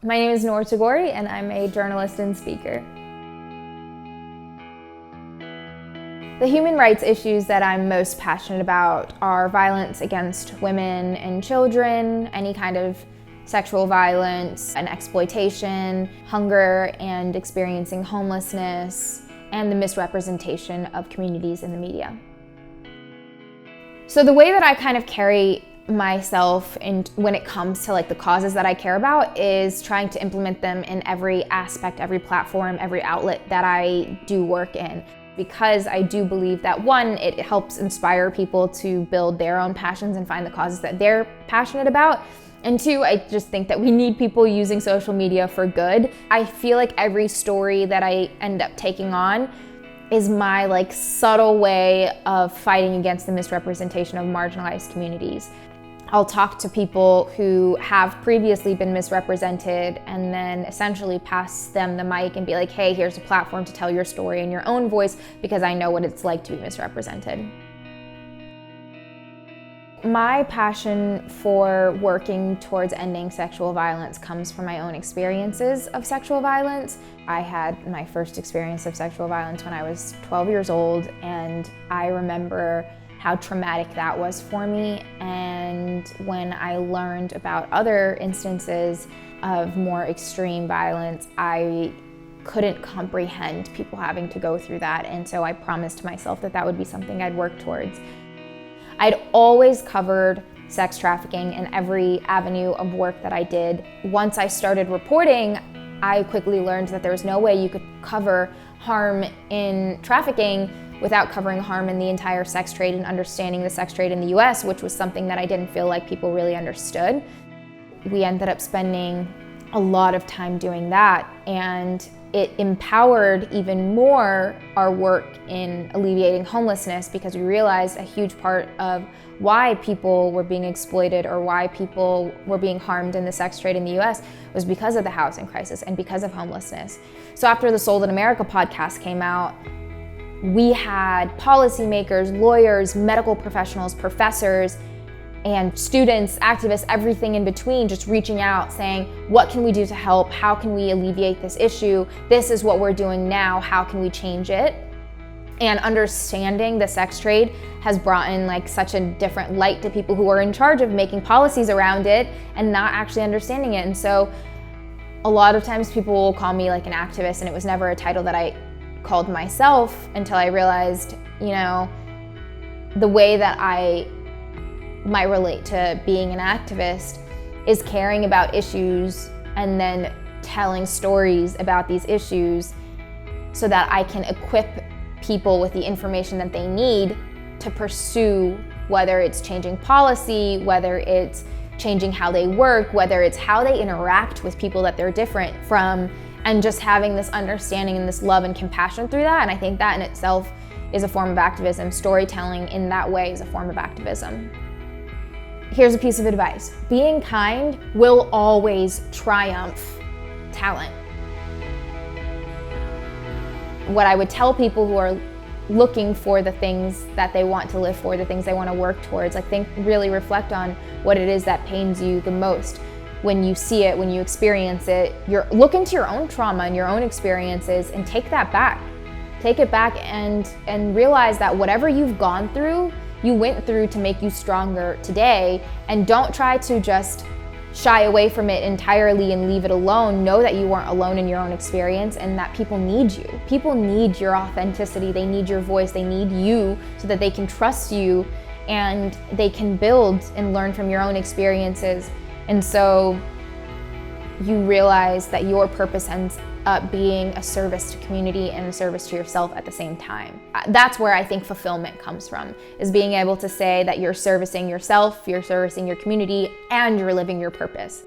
My name is Noor Tagouri, and I'm a journalist and speaker. The human rights issues that I'm most passionate about are violence against women and children, any kind of sexual violence and exploitation, hunger and experiencing homelessness, and the misrepresentation of communities in the media. So the way that I kind of carry myself when it comes to the causes that I care about is trying to implement them in every aspect, every platform, every outlet that I do work in. Because I do believe that one, it helps inspire people to build their own passions and find the causes that they're passionate about. And two, I just think that we need people using social media for good. I feel like every story that I end up taking on is my subtle way of fighting against the misrepresentation of marginalized communities. I'll talk to people who have previously been misrepresented and then essentially pass them the mic and be like, hey, here's a platform to tell your story in your own voice because I know what it's like to be misrepresented. My passion for working towards ending sexual violence comes from my own experiences of sexual violence. I had my first experience of sexual violence when I was 12 years old, and I remember how traumatic that was for me. And when I learned about other instances of more extreme violence, I couldn't comprehend people having to go through that. And so I promised myself that that would be something I'd work towards. I'd always covered sex trafficking in every avenue of work that I did. Once I started reporting, I quickly learned that there was no way you could cover harm in trafficking without covering harm in the entire sex trade and understanding the sex trade in the US, which was something that I didn't feel like people really understood. We ended up spending a lot of time doing that, and it empowered even more our work in alleviating homelessness, because we realized a huge part of why people were being exploited or why people were being harmed in the sex trade in the US was because of the housing crisis and because of homelessness. So after the Sold in America podcast came out, we had policymakers, lawyers, medical professionals, professors, and students, activists, everything in between, just reaching out saying, what can we do to help? How can we alleviate this issue? This is what we're doing now. How can we change it? And understanding the sex trade has brought in such a different light to people who are in charge of making policies around it and not actually understanding it. And so a lot of times people will call me an activist, and it was never a title that I called myself until I realized, the way that I might relate to being an activist is caring about issues and then telling stories about these issues so that I can equip people with the information that they need to pursue, whether it's changing policy, whether it's changing how they work, whether it's how they interact with people that they're different from, and just having this understanding and this love and compassion through that. And I think that in itself is a form of activism. Storytelling in that way is a form of activism. Here's a piece of advice. Being kind will always triumph talent. What I would tell people who are looking for the things that they want to live for, the things they want to work towards, really reflect on what it is that pains you the most. When you see it, when you experience it, look into your own trauma and your own experiences and take that back. Take it back and realize that whatever you've gone through, you went through to make you stronger today, and don't try to just shy away from it entirely and leave it alone. Know that you weren't alone in your own experience and that people need you. People need your authenticity, they need your voice, they need you so that they can trust you and they can build and learn from your own experiences. And so you realize that your purpose ends up being a service to community and a service to yourself at the same time. That's where I think fulfillment comes from, is being able to say that you're servicing yourself, you're servicing your community, and you're living your purpose.